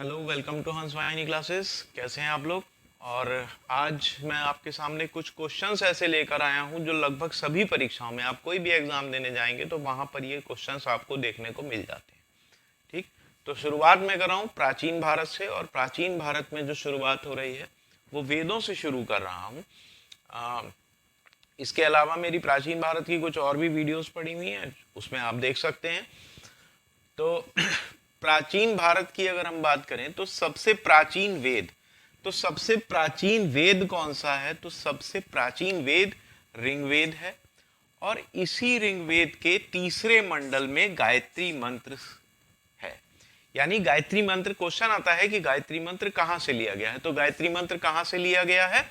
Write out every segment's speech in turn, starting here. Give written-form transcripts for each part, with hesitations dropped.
Hello, welcome to हंस वाहिनी classes. कैसे हैं आप लोग? और आज मैं आपके सामने कुछ क्वेश्चंस ऐसे लेकर आया हूं जो लगभग सभी परीक्षाओं में, आप कोई भी एग्जाम देने जाएंगे तो वहां पर ये क्वेश्चंस आपको देखने को मिल जाते हैं। ठीक, तो शुरुआत मैं कर रहा हूँ प्राचीन भारत से, और प्राचीन भारत में जो शुरुआत हो रही है वो वेदों से शुरू कर रहा हूँ। इसके अलावा मेरी प्राचीन भारत की कुछ और भी वीडियोस पड़ी हुई हैं, उसमें आप देख सकते हैं। तो प्राचीन भारत की अगर हम बात करें तो सबसे प्राचीन वेद कौन सा है? तो सबसे प्राचीन वेद ऋग्वेद है। और इसी ऋग्वेद के तीसरे मंडल में गायत्री मंत्र है। यानी गायत्री मंत्र, क्वेश्चन आता है कि गायत्री मंत्र कहां से लिया गया है, तो गायत्री मंत्र कहां से लिया गया है?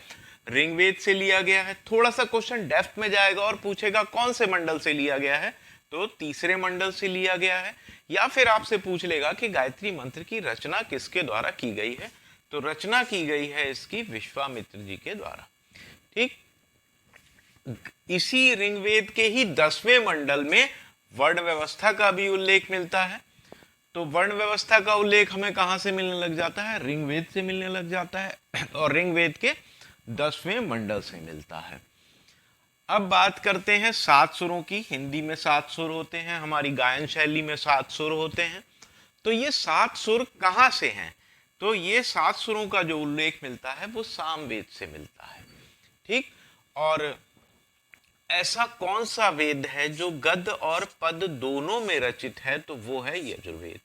ऋग्वेद से लिया गया है। थोड़ा सा क्वेश्चन डेप्थ में जाएगा और पूछेगा कौन से मंडल से लिया गया है, तो तीसरे मंडल से लिया गया है। या फिर आपसे पूछ लेगा कि गायत्री मंत्र की रचना किसके द्वारा की गई है, तो रचना की गई है इसकी विश्वामित्र जी के द्वारा। ठीक, इसी ऋग्वेद के ही 10वें मंडल में वर्ण व्यवस्था का भी उल्लेख मिलता है। तो वर्ण व्यवस्था का उल्लेख हमें कहां से मिलने लग जाता है? ऋग्वेद से मिलने लग जाता है, और ऋग्वेद के 10वें मंडल से मिलता है। अब बात करते हैं 7 सुरों की। हिंदी में 7 सुर होते हैं, हमारी गायन शैली में 7 सुर होते हैं। तो ये 7 सुर कहां से हैं? तो ये 7 सुरों का जो उल्लेख मिलता है वो सामवेद से मिलता है। ठीक, और ऐसा कौन सा वेद है जो गद और पद दोनों में रचित है? तो वो है यजुर्वेद।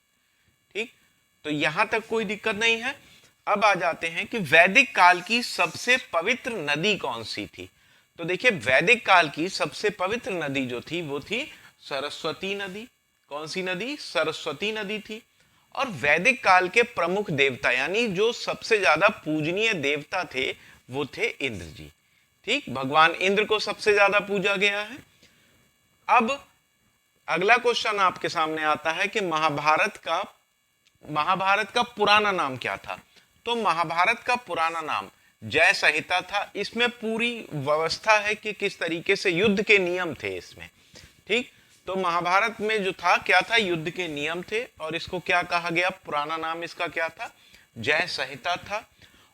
ठीक, तो यहां तक कोई दिक्कत नहीं है। अब आ जाते हैं कि वैदिक काल की सबसे पवित्र नदी कौन सी थी। तो देखिए, वैदिक काल की सबसे पवित्र नदी जो थी वो थी सरस्वती नदी। कौन सी नदी? सरस्वती नदी थी। और वैदिक काल के प्रमुख देवता, यानी जो सबसे ज्यादा पूजनीय देवता थे, वो थे इंद्र जी। ठीक, भगवान इंद्र को सबसे ज्यादा पूजा गया है। अब अगला क्वेश्चन आपके सामने आता है कि महाभारत का पुराना नाम क्या था? तो महाभारत का पुराना नाम जय संहिता था। इसमें पूरी व्यवस्था है कि किस तरीके से युद्ध के नियम थे इसमें। ठीक, तो महाभारत में जो था क्या था? युद्ध के नियम थे, और इसको क्या कहा गया? पुराना नाम इसका क्या था? जय संहिता था।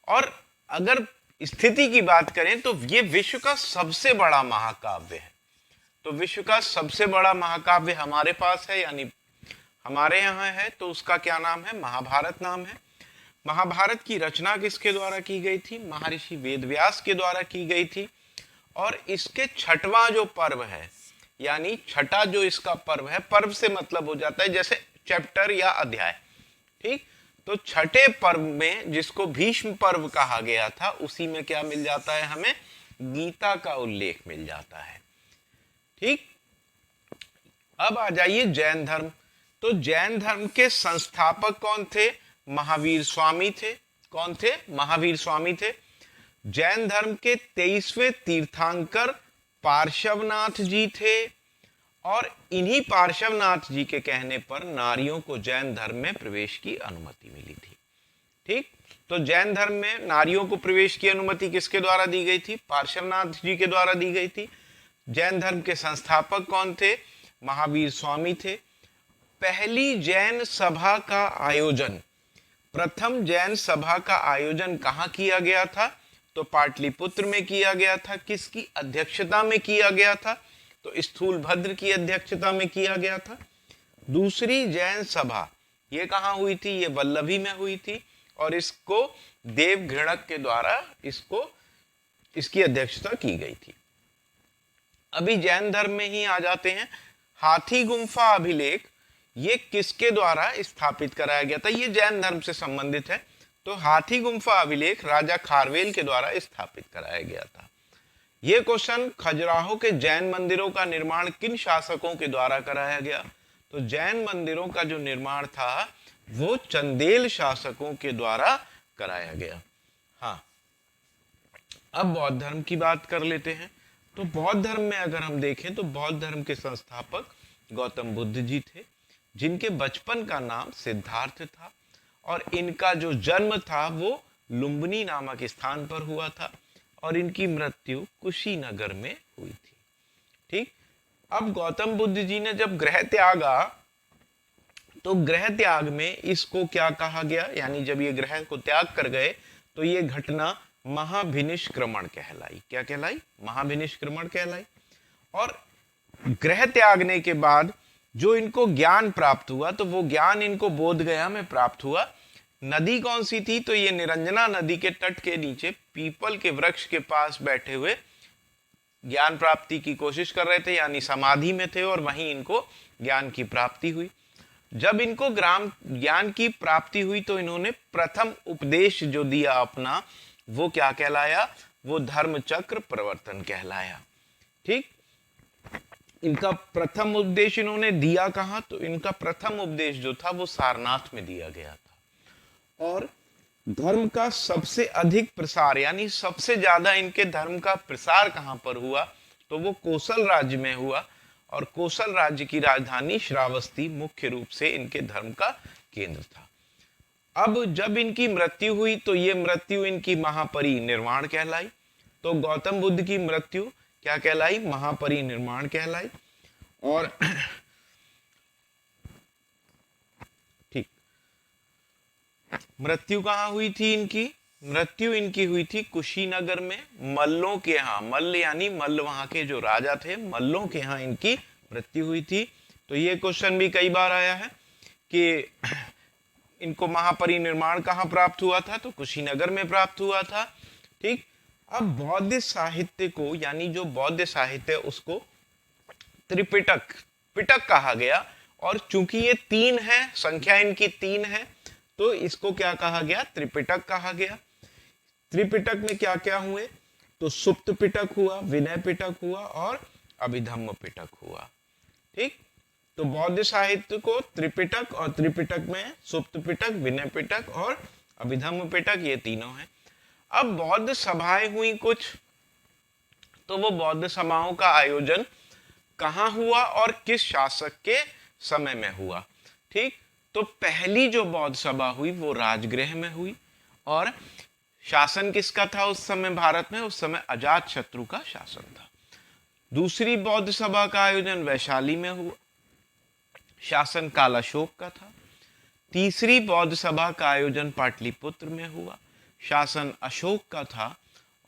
और अगर स्थिति की बात करें तो ये विश्व का सबसे बड़ा महाकाव्य है। तो विश्व का सबसे बड़ा महाकाव्य हमारे पास है, यानी हमारे यहाँ है, तो उसका क्या नाम है? महाभारत नाम है। महाभारत की रचना किसके द्वारा की गई थी? महर्षि वेदव्यास के द्वारा की गई थी। और इसके छठवां जो पर्व है, यानी छठा जो इसका पर्व है, पर्व से मतलब हो जाता है जैसे चैप्टर या अध्याय। ठीक, तो छठे पर्व में जिसको भीष्म पर्व कहा गया था, उसी में क्या मिल जाता है हमें? गीता का उल्लेख मिल जाता है। ठीक, अब आ जाइए जैन धर्म। तो जैन धर्म के संस्थापक कौन थे? महावीर स्वामी थे। कौन थे? महावीर स्वामी थे। जैन धर्म के 23वें तीर्थंकर पार्श्वनाथ जी थे। और इन्हीं पार्श्वनाथ जी के कहने पर नारियों को जैन धर्म में प्रवेश की अनुमति मिली थी। ठीक, तो जैन धर्म में नारियों को प्रवेश की अनुमति किसके द्वारा दी गई थी? पार्श्वनाथ जी के द्वारा दी गई थी। जैन धर्म के संस्थापक कौन थे? महावीर स्वामी थे। पहली जैन सभा का आयोजन, प्रथम जैन सभा का आयोजन कहां किया गया था? तो पाटलिपुत्र में किया गया था। किसकी अध्यक्षता में किया गया था? तो स्थूलभद्र की अध्यक्षता में किया गया था। दूसरी जैन सभा ये कहां हुई थी? ये वल्लभी में हुई थी, और इसको देवघृणक के द्वारा इसकी अध्यक्षता की गई थी। अभी जैन धर्म में ही आ जाते हैं। हाथी गुम्फा अभिलेख ये किसके द्वारा स्थापित कराया गया था? ये जैन धर्म से संबंधित है। तो हाथी गुम्फा अभिलेख राजा खारवेल के द्वारा स्थापित कराया गया था। यह क्वेश्चन, खजुराहो के जैन मंदिरों का निर्माण किन शासकों के द्वारा कराया गया? तो जैन मंदिरों का जो निर्माण था वो चंदेल शासकों के द्वारा कराया गया। हाँ, अब बौद्ध धर्म की बात कर लेते हैं। तो बौद्ध धर्म में अगर हम देखें तो बौद्ध धर्म के संस्थापक गौतम बुद्ध जी थे, जिनके बचपन का नाम सिद्धार्थ था। और इनका जो जन्म था वो लुम्बिनी नामक स्थान पर हुआ था, और इनकी मृत्यु कुशीनगर में हुई थी। ठीक, अब गौतम बुद्ध जी ने जब गृह त्यागा तो गृह त्याग में इसको क्या कहा गया, यानी जब ये गृह को त्याग कर गए तो ये घटना महाभिनिष्क्रमण कहलाई। क्या कहलाई? महाभिनिष्क्रमण कहलाई। और गृह त्यागने के बाद जो इनको ज्ञान प्राप्त हुआ तो वो ज्ञान इनको बोध गया में प्राप्त हुआ। नदी कौन सी थी? तो ये निरंजना नदी के तट के नीचे पीपल के वृक्ष के पास बैठे हुए ज्ञान प्राप्ति की कोशिश कर रहे थे, यानी समाधि में थे, और वहीं इनको ज्ञान की प्राप्ति हुई। जब इनको ज्ञान की प्राप्ति हुई तो इन्होंने प्रथम उपदेश जो दिया अपना, वो क्या कहलाया? वो धर्म चक्र प्रवर्तन कहलाया। ठीक, इनका प्रथम उपदेश इन्होंने दिया कहां? तो इनका प्रथम उपदेश जो था वो सारनाथ में दिया गया था। और धर्म का सबसे अधिक प्रसार, यानी सबसे ज्यादा इनके धर्म का प्रसार कहां पर हुआ? तो वो कोसल राज्य में हुआ। और कोसल राज्य की राजधानी श्रावस्ती मुख्य रूप से इनके धर्म का केंद्र था। अब जब इनकी मृत्यु हुई तो ये मृत्यु इनकी महापरिनिर्वाण कहलाई। तो गौतम बुद्ध की मृत्यु क्या कहलाई? महापरिनिर्वाण कहलाई। और ठीक, मृत्यु कहां हुई थी इनकी? मृत्यु इनकी हुई थी कुशीनगर में, मल्लों के यहाँ। मल्ल यानी मल्ल वहां के जो राजा थे, मल्लों के यहाँ इनकी मृत्यु हुई थी। तो ये क्वेश्चन भी कई बार आया है कि इनको महापरिनिर्वाण कहाँ प्राप्त हुआ था? तो कुशीनगर में प्राप्त हुआ था। ठीक, अब बौद्ध साहित्य को, यानी जो बौद्ध साहित्य उसको त्रिपिटक पिटक कहा गया। और चूंकि ये 3 है, संख्या इनकी 3 है, तो इसको क्या कहा गया? त्रिपिटक कहा गया। त्रिपिटक में क्या क्या हुए? तो सुप्त पिटक हुआ, विनय पिटक हुआ और अभिधम्म पिटक हुआ। ठीक, तो बौद्ध साहित्य को त्रिपिटक, और त्रिपिटक में सुप्त पिटक, विनय पिटक और अभिधम्म पिटक, ये तीनों हैं। अब बौद्ध सभाएं हुई कुछ, तो वो बौद्ध सभाओं का आयोजन कहां हुआ और किस शासक के समय में हुआ? ठीक, तो पहली जो बौद्ध सभा हुई वो राजगृह में हुई। और शासन किसका था उस समय भारत में? उस समय अजात शत्रु का शासन था। दूसरी बौद्ध सभा का आयोजन वैशाली में हुआ, शासन कालाशोक का था। तीसरी बौद्ध सभा का आयोजन पाटलिपुत्र में हुआ, शासन अशोक का था।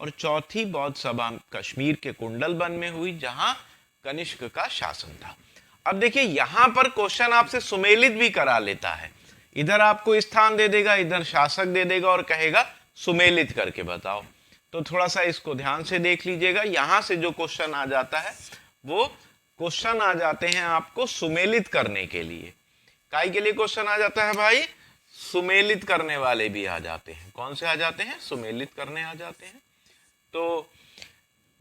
और चौथी बौद्ध सभा कश्मीर के कुंडलबन में हुई, जहां कनिष्क का शासन था। अब देखिए, यहां पर क्वेश्चन आपसे सुमेलित भी करा लेता है। इधर आपको स्थान दे देगा, इधर शासक दे देगा और कहेगा सुमेलित करके बताओ। तो थोड़ा सा इसको ध्यान से देख लीजिएगा। यहां से जो क्वेश्चन आ जाता है वो क्वेश्चन आ जाते हैं आपको सुमेलित करने के लिए। काय के लिए क्वेश्चन आ जाता है भाई? सुमेलित करने वाले भी आ जाते हैं। कौन से आ जाते हैं? सुमेलित करने आ जाते हैं। तो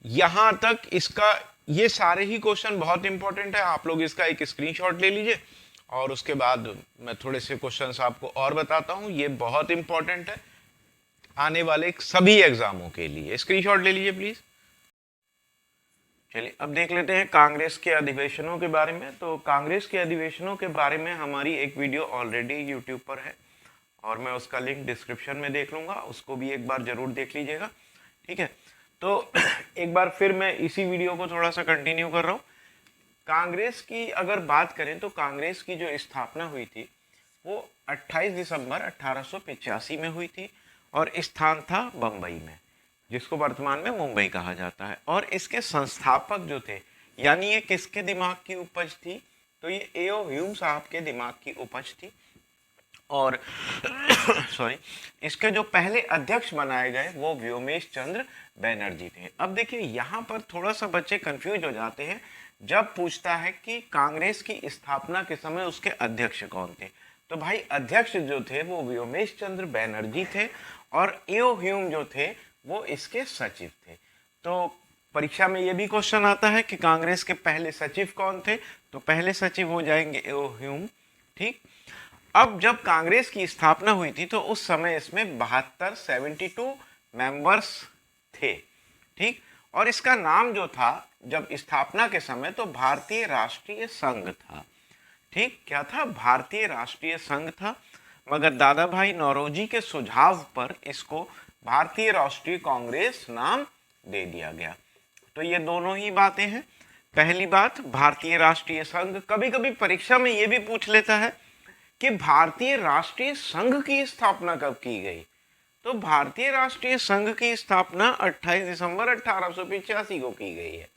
यहां तक इसका, ये सारे ही क्वेश्चन बहुत इंपॉर्टेंट है। आप लोग इसका एक स्क्रीनशॉट ले लीजिए और उसके बाद मैं थोड़े से क्वेश्चंस आपको और बताता हूं। ये बहुत इंपॉर्टेंट है आने वाले सभी एग्जामों के लिए। स्क्रीनशॉट ले लीजिए प्लीज। चलिए अब देख लेते हैं कांग्रेस के अधिवेशनों के बारे में। तो कांग्रेस के अधिवेशनों के बारे में हमारी एक वीडियो ऑलरेडी यूट्यूब पर है और मैं उसका लिंक डिस्क्रिप्शन में देख लूंगा, उसको भी एक बार जरूर देख लीजिएगा। ठीक है, तो एक बार फिर मैं इसी वीडियो को थोड़ा सा कंटिन्यू कर रहा हूँ। कांग्रेस की अगर बात करें तो कांग्रेस की जो स्थापना हुई थी वो 28 दिसंबर 1885 में हुई थी और स्थान था बम्बई में, जिसको वर्तमान में मुंबई कहा जाता है। और इसके संस्थापक जो थे, यानी ये किसके दिमाग की उपज थी? तो ये एओ ह्यूम साहब के दिमाग की उपज थी। और सॉरी, इसके जो पहले अध्यक्ष बनाए गए वो व्योमेश चंद्र बैनर्जी थे। अब देखिए, यहाँ पर थोड़ा सा बच्चे कंफ्यूज हो जाते हैं जब पूछता है कि कांग्रेस की स्थापना के समय उसके अध्यक्ष कौन थे। तो भाई, अध्यक्ष जो थे वो व्योमेश चंद्र बैनर्जी थे और एओ ह्यूम जो थे वो इसके सचिव थे। तो परीक्षा में ये भी क्वेश्चन आता है कि कांग्रेस के पहले सचिव कौन थे? तो पहले सचिव हो जाएंगे एओ ह्यूम। ठीक, अब जब कांग्रेस की स्थापना हुई थी तो उस समय इसमें 72 मेंबर्स थे। ठीक, और इसका नाम जो था जब स्थापना के समय तो भारतीय राष्ट्रीय संघ था। ठीक, क्या था? भारतीय राष्ट्रीय संघ था। मगर दादा भाई नौरोजी के सुझाव पर इसको भारतीय राष्ट्रीय कांग्रेस नाम दे दिया गया। तो ये दोनों ही बातें हैं। पहली बात, भारतीय राष्ट्रीय संघ। कभी कभी परीक्षा में ये भी पूछ लेता है कि भारतीय राष्ट्रीय संघ की स्थापना कब की गई। तो भारतीय राष्ट्रीय संघ की स्थापना 28 दिसंबर 1885 को की गई है।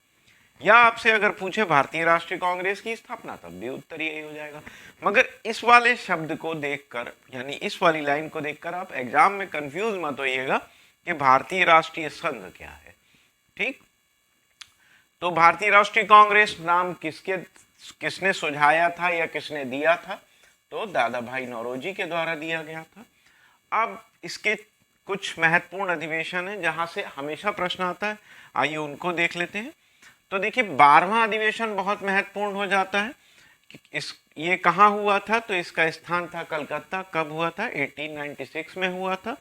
या आपसे अगर पूछे भारतीय राष्ट्रीय कांग्रेस की स्थापना, तब भी उत्तर यही हो जाएगा। मगर इस वाले शब्द को देखकर, यानी इस वाली लाइन को देखकर आप एग्जाम में कंफ्यूज मत होइएगा कि भारतीय राष्ट्रीय संघ क्या है। ठीक, तो भारतीय राष्ट्रीय कांग्रेस नाम किसने सुझाया था या किसने दिया था? तो दादा भाई नौरोजी के द्वारा दिया गया था। अब इसके कुछ महत्वपूर्ण अधिवेशन है जहां से हमेशा प्रश्न आता है, आइए उनको देख लेते हैं। तो देखिए 12वां अधिवेशन बहुत महत्वपूर्ण हो जाता है कि ये कहाँ हुआ था? तो इसका स्थान था कलकत्ता। कब हुआ था? 1896 में हुआ था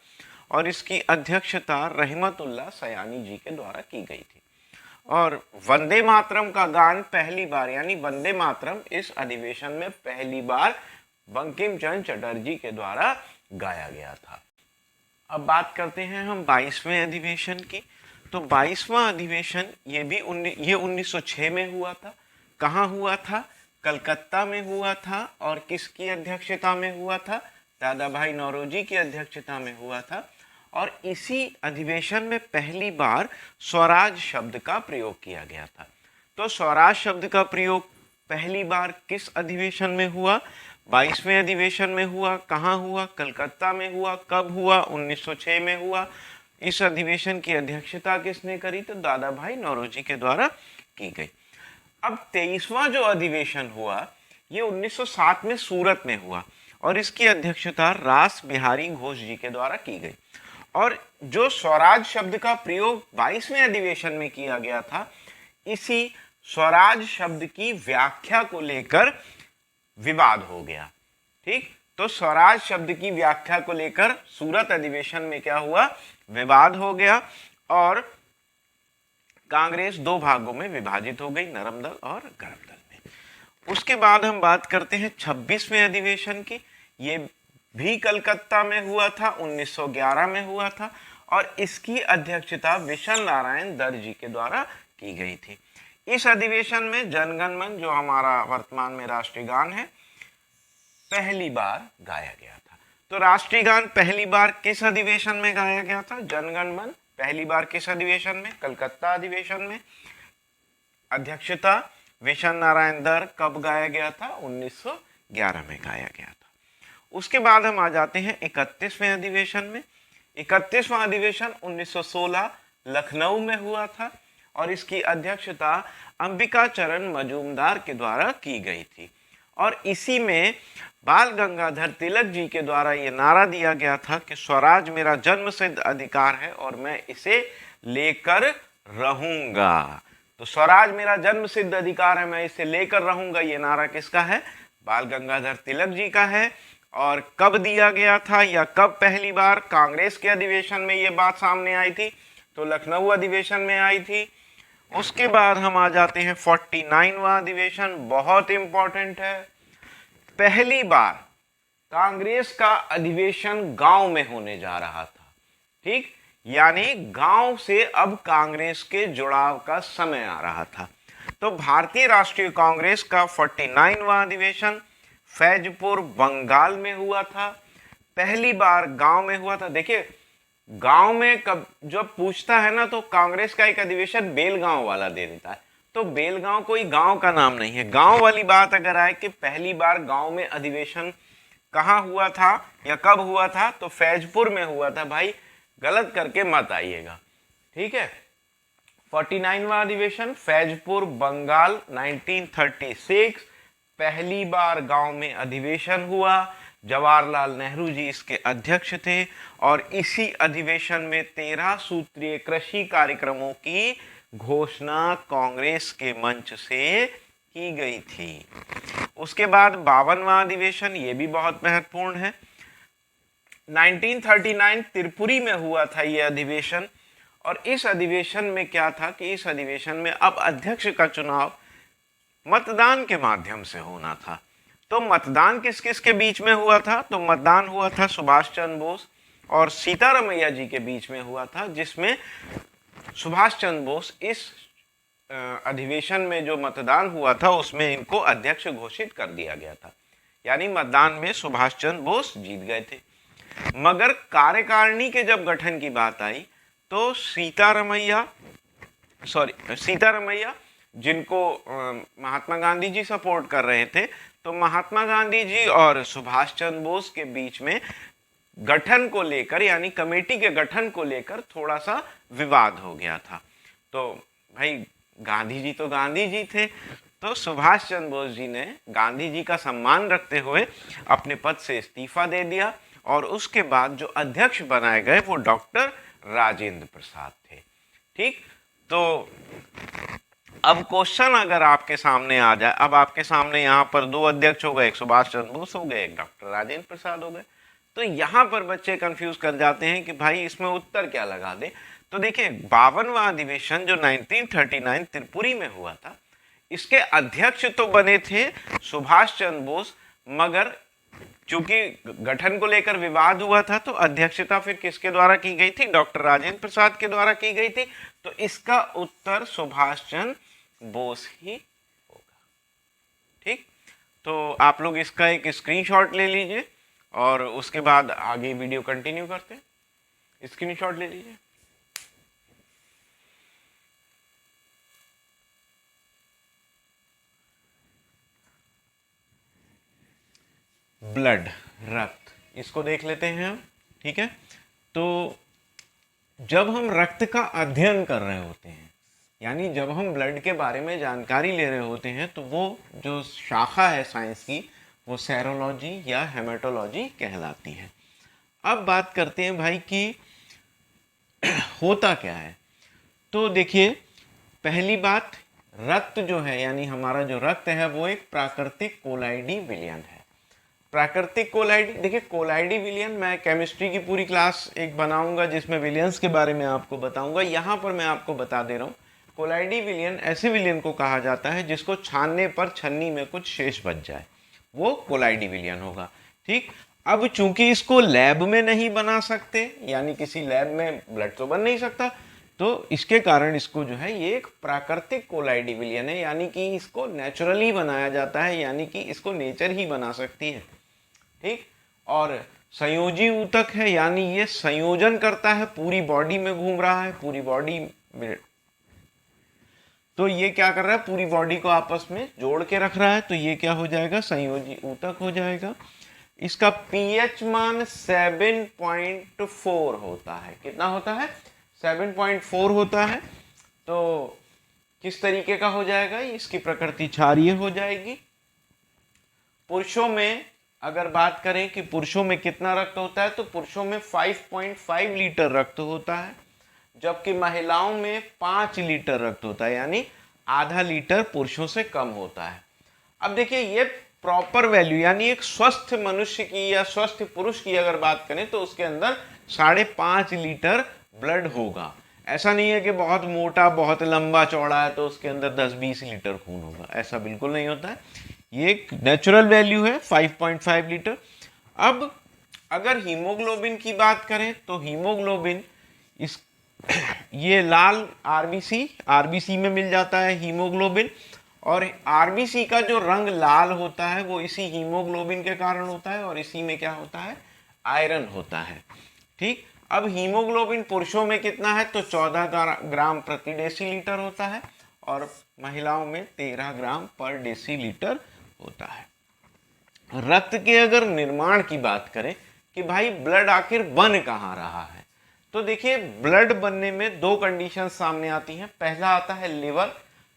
और इसकी अध्यक्षता रहमतुल्लाह सयानी जी के द्वारा की गई थी। और वंदे मातरम का गान पहली बार, यानी वंदे मातरम इस अधिवेशन में पहली बार बंकिम चंद्र चटर्जी के द्वारा गाया गया था। अब बात करते हैं हम 22वें अधिवेशन की। तो 22वां अधिवेशन ये 1906 में हुआ था। कहाँ हुआ था? कलकत्ता में हुआ था। और किसकी अध्यक्षता में हुआ था? दादा भाई नौरोजी की अध्यक्षता में हुआ था। और इसी अधिवेशन में पहली बार स्वराज शब्द का प्रयोग किया गया था। तो स्वराज शब्द का प्रयोग पहली बार किस अधिवेशन में हुआ? 22वें अधिवेशन में हुआ। कहाँ हुआ? कलकत्ता में हुआ। कब हुआ? 1906 में हुआ। इस अधिवेशन की अध्यक्षता किसने करी? तो दादा भाई नौरोजी के द्वारा की गई। अब 23वां जो अधिवेशन हुआ ये 1907 में सूरत में हुआ और इसकी अध्यक्षता रास बिहारी घोष जी के द्वारा की गई। और जो स्वराज शब्द का प्रयोग 22वें अधिवेशन में किया गया था, इसी स्वराज शब्द की व्याख्या को लेकर विवाद हो गया। ठीक, तो स्वराज शब्द की व्याख्या को लेकर सूरत अधिवेशन में क्या हुआ? विवाद हो गया और कांग्रेस दो भागों में विभाजित हो गई, नरम दल और गर्म दल में। उसके बाद हम बात करते हैं 26वें अधिवेशन की। ये भी कलकत्ता में हुआ था, 1911 में हुआ था और इसकी अध्यक्षता विशन नारायण दर जी के द्वारा की गई थी। इस अधिवेशन में जनगण मन, जो हमारा वर्तमान में राष्ट्रीय गान है, पहली बार गाया गया था। तो राष्ट्रीय गान पहली बार किस अधिवेशन में गाया गया था? जनगण मन पहली बार किस अधिवेशन में? कलकत्ता अधिवेशन में। अध्यक्षता विशन नारायण दर। कब गाया गया था? 1911 में गाया गया था। उसके बाद हम आ जाते हैं 31वें अधिवेशन में। 31वां अधिवेशन 1916 लखनऊ में हुआ था और इसकी अध्यक्षता अंबिका चरण मजूमदार के द्वारा की गई थी। और इसी में बाल गंगाधर तिलक जी के द्वारा ये नारा दिया गया था कि स्वराज मेरा जन्मसिद्ध अधिकार है और मैं इसे लेकर रहूंगा। तो स्वराज मेरा जन्मसिद्ध अधिकार है, मैं इसे लेकर रहूंगा, ये नारा किसका है? बाल गंगाधर तिलक जी का है। और कब दिया गया था या कब पहली बार कांग्रेस के अधिवेशन में ये बात सामने आई थी? तो लखनऊ अधिवेशन में आई थी। उसके बाद हम आ जाते हैं 49वां अधिवेशन, बहुत इंपॉर्टेंट है। पहली बार कांग्रेस का अधिवेशन गांव में होने जा रहा था। ठीक, यानी गांव से अब कांग्रेस के जुड़ाव का समय आ रहा था। तो भारतीय राष्ट्रीय कांग्रेस का 49वां अधिवेशन फैजपुर बंगाल में हुआ था। पहली बार गांव में हुआ था। देखिए गांव में कब जब पूछता है ना, तो कांग्रेस का एक अधिवेशन बेलगांव वाला दे देता है। तो बेलगांव कोई गांव का नाम नहीं है। गांव वाली बात अगर आए कि पहली बार गांव में अधिवेशन कहाँ हुआ था या कब हुआ था, तो फैजपुर में हुआ था। भाई गलत करके मत आइएगा, ठीक है। 49वां अधिवेशन फैजपुर बंगाल 1936, पहली बार गांव में अधिवेशन हुआ। जवाहरलाल नेहरू जी इसके अध्यक्ष थे और इसी अधिवेशन में 13 सूत्रीय कृषि कार्यक्रमों की घोषणा कांग्रेस के मंच से की गई थी। उसके बाद 52वां अधिवेशन, ये भी बहुत महत्वपूर्ण है। 1939 त्रिपुरी में हुआ था ये अधिवेशन और इस अधिवेशन में क्या था कि इस अधिवेशन में अब अध्यक्ष का चुनाव मतदान के माध्यम से होना था। तो मतदान किस किस के बीच में हुआ था? तो मतदान हुआ था सुभाष चंद्र बोस और सीतारमैया जी के बीच में हुआ था, जिसमें सुभाष चंद्र बोस इस अधिवेशन में जो मतदान हुआ था उसमें इनको अध्यक्ष घोषित कर दिया गया था। यानी मतदान में सुभाष चंद्र बोस जीत गए थे। मगर कार्यकारिणी के जब गठन की बात आई तो सीतारमैया जिनको महात्मा गांधी जी सपोर्ट कर रहे थे, तो महात्मा गांधी जी और सुभाष चंद्र बोस के बीच में गठन को लेकर, यानी कमेटी के गठन को लेकर थोड़ा सा विवाद हो गया था। तो भाई गांधी जी तो गांधी जी थे, तो सुभाष चंद्र बोस जी ने गांधी जी का सम्मान रखते हुए अपने पद से इस्तीफा दे दिया और उसके बाद जो अध्यक्ष बनाए गए वो डॉक्टर राजेंद्र प्रसाद थे। ठीक, तो अब क्वेश्चन अगर आपके सामने आ जाए, अब आपके सामने यहाँ पर दो अध्यक्ष हो गए, एक सुभाष चंद्र बोस हो गए, एक डॉक्टर राजेंद्र प्रसाद हो गए, तो यहाँ पर बच्चे कंफ्यूज कर जाते हैं कि भाई इसमें उत्तर क्या लगा दे। तो देखिए 52वां अधिवेशन जो 1939 त्रिपुरी में हुआ था, इसके अध्यक्ष तो बने थे सुभाष चंद्र बोस, मगर चूंकि गठन को लेकर विवाद हुआ था तो अध्यक्षता फिर किसके द्वारा की गई थी? डॉक्टर राजेंद्र प्रसाद के द्वारा की गई थी। तो इसका उत्तर सुभाष चंद्र बोस ही होगा। ठीक, तो आप लोग इसका एक स्क्रीनशॉट ले लीजिए और उसके बाद आगे वीडियो कंटिन्यू करते हैं। स्क्रीनशॉट ले लीजिए। ब्लड, रक्त, इसको देख लेते हैं हम। ठीक है, तो जब हम रक्त का अध्ययन कर रहे होते हैं, यानी जब हम ब्लड के बारे में जानकारी ले रहे होते हैं, तो वो जो शाखा है साइंस की वो सेरोलॉजी या हेमेटोलॉजी कहलाती है। अब बात करते हैं भाई कि होता क्या है। तो देखिए पहली बात, रक्त जो है यानी हमारा जो रक्त है वो एक प्राकृतिक कोलाइडी विलयन है। प्राकृतिक कोलाइडी, देखिए कोलाइडी विलयन मैं केमिस्ट्री की पूरी क्लास एक बनाऊंगा जिसमें विलयंस के बारे में आपको बताऊंगा। यहाँ पर मैं आपको बता दे रहा हूँ, कोलाइडी विलयन ऐसे विलयन को कहा जाता है जिसको छानने पर छन्नी में कुछ शेष बच जाए, वो कोलाइडी विलयन होगा। ठीक, अब चूंकि इसको लैब में नहीं बना सकते, यानी किसी लैब में ब्लड तो बन नहीं सकता, तो इसके कारण इसको जो है ये एक प्राकृतिक कोलाइडी विलयन है, यानी कि इसको नेचुरली बनाया जाता है, यानी कि इसको नेचर ही बना सकती है। ठीक, और संयोजी ऊतक है, यानी ये संयोजन करता है, पूरी बॉडी में घूम रहा है, पूरी बॉडी में, तो ये क्या कर रहा है, पूरी बॉडी को आपस में जोड़ के रख रहा है, तो ये क्या हो जाएगा, संयोजी ऊतक हो जाएगा। इसका पीएच मान 7.4 होता है। कितना होता है? 7.4 होता है। तो किस तरीके का हो जाएगा, इसकी प्रकृति क्षारीय हो जाएगी। पुरुषों में अगर बात करें कि पुरुषों में कितना रक्त होता है, तो पुरुषों में 5.5 लीटर रक्त होता है, जबकि महिलाओं में 5 लीटर रक्त होता है, यानी आधा लीटर पुरुषों से कम होता है। अब देखिए ये प्रॉपर वैल्यू, यानी एक स्वस्थ मनुष्य की या स्वस्थ पुरुष की अगर बात करें तो उसके अंदर 5.5 लीटर ब्लड होगा। ऐसा नहीं है कि बहुत मोटा बहुत लंबा चौड़ा है तो उसके अंदर 10-20 लीटर खून होगा, ऐसा बिल्कुल नहीं होता है। ये एक नेचुरल वैल्यू है 5.5 लीटर। अब अगर हीमोग्लोबिन की बात करें तो हीमोग्लोबिन इस ये लाल आरबीसी में मिल जाता है हीमोग्लोबिन, और आरबीसी का जो रंग लाल होता है वो इसी हीमोग्लोबिन के कारण होता है, और इसी में क्या होता है, आयरन होता है। ठीक, अब हीमोग्लोबिन पुरुषों में कितना है, तो 14 ग्राम प्रति डेसीलीटर होता है, और महिलाओं में 13 ग्राम पर डेसीलीटर होता है। रक्त के अगर निर्माण की बात करें कि भाई ब्लड आखिर बन कहाँ रहा है, तो देखिए ब्लड बनने में दो कंडीशन सामने आती हैं। पहला आता है लिवर।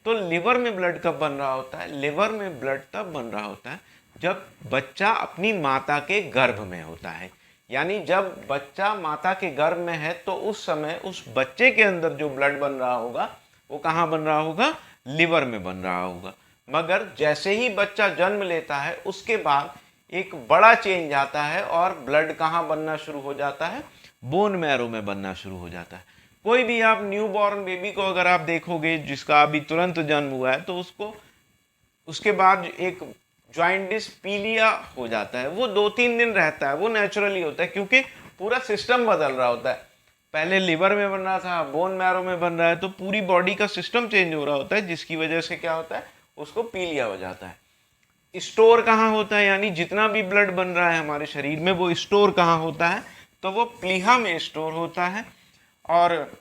तो लिवर में ब्लड कब बन रहा होता है, लिवर में ब्लड तब बन रहा होता है जब बच्चा अपनी माता के गर्भ में होता है, यानी जब बच्चा माता के गर्भ में है तो उस समय उस बच्चे के अंदर जो ब्लड बन रहा होगा वो कहाँ बन रहा होगा, लिवर में बन रहा होगा। मगर जैसे ही बच्चा जन्म लेता है उसके बाद एक बड़ा चेंज आता है और ब्लड कहाँ बनना शुरू हो जाता है, बोन मैरो में बनना शुरू हो जाता है। कोई भी आप न्यू बॉर्न बेबी को अगर आप देखोगे जिसका अभी तुरंत जन्म हुआ है, तो उसको उसके बाद एक जॉइंटिस पीलिया हो जाता है, वो 2-3 दिन रहता है, वो नेचुरली होता है क्योंकि पूरा सिस्टम बदल रहा होता है। पहले लिवर में बन रहा था, बोन मैरो में बन रहा है, तो पूरी बॉडी का सिस्टम चेंज हो रहा होता है, जिसकी वजह से क्या होता है, उसको पीलिया हो जाता है। स्टोर कहाँ होता है, यानी जितना भी ब्लड बन रहा है हमारे शरीर में वो स्टोर कहाँ होता है, तो वो प्लीहा में स्टोर होता है, और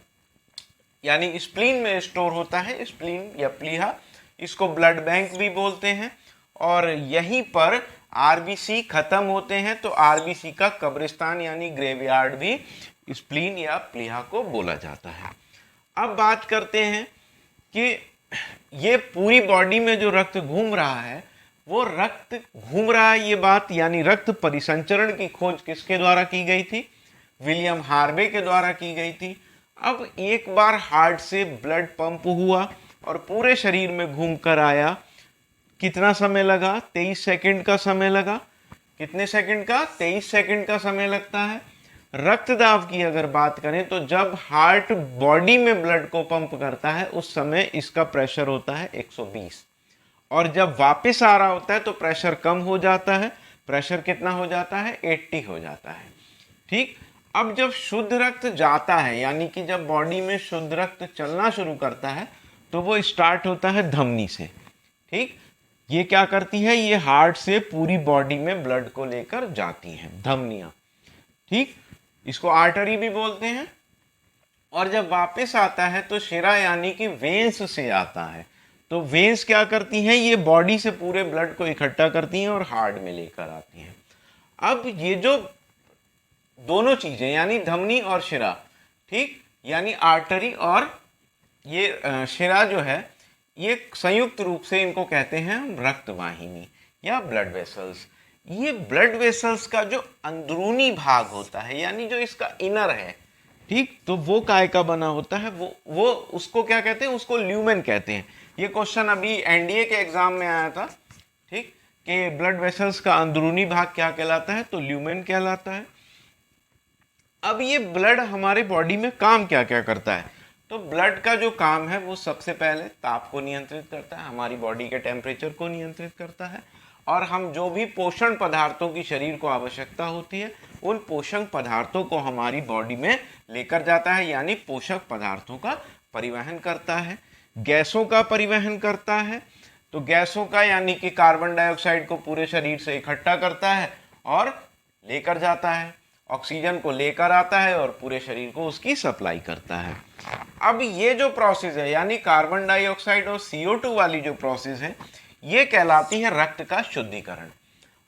यानी स्प्लीन में स्टोर होता है। स्प्लीन या प्लीहा, इसको ब्लड बैंक भी बोलते हैं। और यहीं पर आरबीसी खत्म होते हैं, तो आरबीसी का कब्रिस्तान यानी ग्रेवयार्ड भी स्प्लीन या प्लीहा को बोला जाता है। अब बात करते हैं कि ये पूरी बॉडी में जो रक्त घूम रहा है, वो रक्त घूम रहा है, ये बात यानी रक्त परिसंचरण की खोज किसके द्वारा की गई थी? विलियम हार्वे के द्वारा की गई थी। अब एक बार हार्ट से ब्लड पंप हुआ और पूरे शरीर में घूम कर आया, कितना समय लगा? 23 सेकंड का समय लगा। कितने सेकंड का? 23 सेकंड का समय लगता है। रक्त दाब की अगर बात करें तो जब हार्ट बॉडी में ब्लड को पंप करता है उस समय इसका प्रेशर होता है 120, और जब वापस आ रहा होता है तो प्रेशर कम हो जाता है। प्रेशर कितना हो जाता है? 80 हो जाता है। ठीक। अब जब शुद्ध रक्त जाता है, यानी कि जब बॉडी में शुद्ध रक्त चलना शुरू करता है, तो वो स्टार्ट होता है धमनी से। ठीक। ये क्या करती है? ये हार्ट से पूरी बॉडी में ब्लड को लेकर जाती हैं धमनियां। ठीक। इसको आर्टरी भी बोलते हैं। और जब वापस आता है तो शिरा यानी कि वेन्स से आता है। तो वेन्स क्या करती हैं? ये बॉडी से पूरे ब्लड को इकट्ठा करती हैं और हार्ट में लेकर आती हैं। अब ये जो दोनों चीजें यानी धमनी और शिरा, ठीक, यानी आर्टरी और ये शिरा जो है, ये संयुक्त रूप से इनको कहते हैं रक्तवाहिनी या ब्लड वेसल्स। ये ब्लड वेसल्स का जो अंदरूनी भाग होता है, यानी जो इसका इनर है, ठीक, तो वो काय का बना होता है? वो उसको क्या कहते हैं? उसको ल्यूमेन कहते हैं। ये क्वेश्चन अभी एनडीए के एग्जाम में आया था। ठीक, कि ब्लड वेसल्स का अंदरूनी भाग क्या कहलाता है? तो ल्यूमेन कहलाता है। अब ये ब्लड हमारे बॉडी में काम क्या क्या करता है? तो ब्लड का जो काम है वो सबसे पहले ताप को नियंत्रित करता है, हमारी बॉडी के टेम्परेचर को नियंत्रित करता है, और हम जो भी पोषण पदार्थों की शरीर को आवश्यकता होती है उन पोषक पदार्थों को हमारी बॉडी में लेकर जाता है, यानी पोषक पदार्थों का परिवहन करता है। गैसों का परिवहन करता है, तो गैसों का यानी कि कार्बन डाइऑक्साइड को पूरे शरीर से इकट्ठा करता है और लेकर जाता है। ऑक्सीजन को लेकर आता है और पूरे शरीर को उसकी सप्लाई करता है। अब ये जो प्रोसेस है, यानी कार्बन डाइऑक्साइड और CO2 वाली जो प्रोसेस है, ये कहलाती है रक्त का शुद्धिकरण।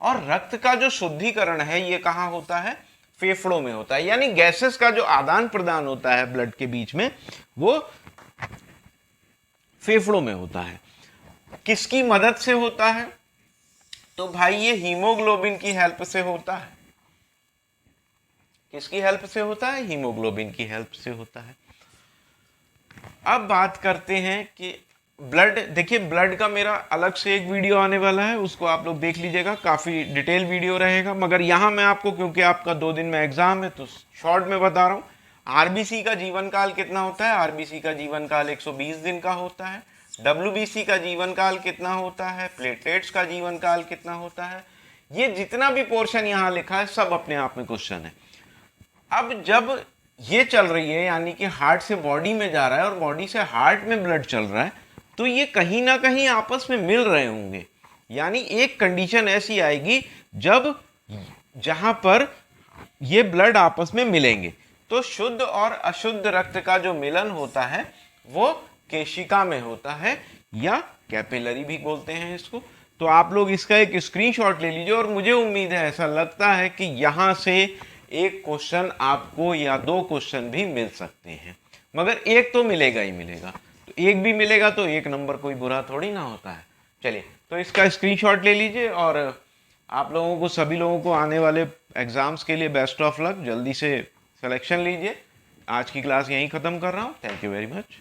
और रक्त का जो शुद्धिकरण है ये कहाँ होता है? फेफड़ों में होता है। यानी गैसेस का जो आदान प्रदान होता है ब्लड के बीच में, वो फेफड़ों में होता है। किसकी मदद से होता है? तो भाई ये हीमोग्लोबिन की हेल्प से होता है। किसकी हेल्प से होता है? हीमोग्लोबिन की हेल्प से होता है। अब बात करते हैं कि ब्लड, देखिए ब्लड का मेरा अलग से एक वीडियो आने वाला है, उसको आप लोग देख लीजिएगा, काफ़ी डिटेल वीडियो रहेगा। मगर यहाँ मैं आपको, क्योंकि आपका 2 दिन में एग्जाम है तो शॉर्ट में बता रहा हूँ। आरबीसी का जीवन काल कितना होता है? आरबीसी का जीवन काल 120 दिन का होता है। डब्ल्यूबीसी का जीवन काल कितना होता है? प्लेटलेट्स का जीवन काल कितना होता है? ये जितना भी पोर्शन यहाँ लिखा है सब अपने आप में क्वेश्चन है। अब जब ये चल रही है, यानी कि हार्ट से बॉडी में जा रहा है और बॉडी से हार्ट में ब्लड चल रहा है, तो ये कहीं ना कहीं आपस में मिल रहे होंगे। यानी एक कंडीशन ऐसी आएगी जब जहां पर ये ब्लड आपस में मिलेंगे, तो शुद्ध और अशुद्ध रक्त का जो मिलन होता है वो केशिका में होता है, या कैपिलरी भी बोलते हैं इसको। तो आप लोग इसका एक स्क्रीनशॉट ले लीजिए, और मुझे उम्मीद है, ऐसा लगता है कि यहाँ से एक क्वेश्चन आपको या 2 क्वेश्चन भी मिल सकते हैं, मगर एक तो मिलेगा ही मिलेगा। तो एक भी मिलेगा तो 1 नंबर कोई बुरा थोड़ी ना होता है। चलिए, तो इसका स्क्रीनशॉट ले लीजिए, और आप लोगों को, सभी लोगों को आने वाले एग्जाम्स के लिए बेस्ट ऑफ लक। जल्दी से सिलेक्शन लीजिए। आज की क्लास यहीं ख़त्म कर रहा हूँ। Thank you very much.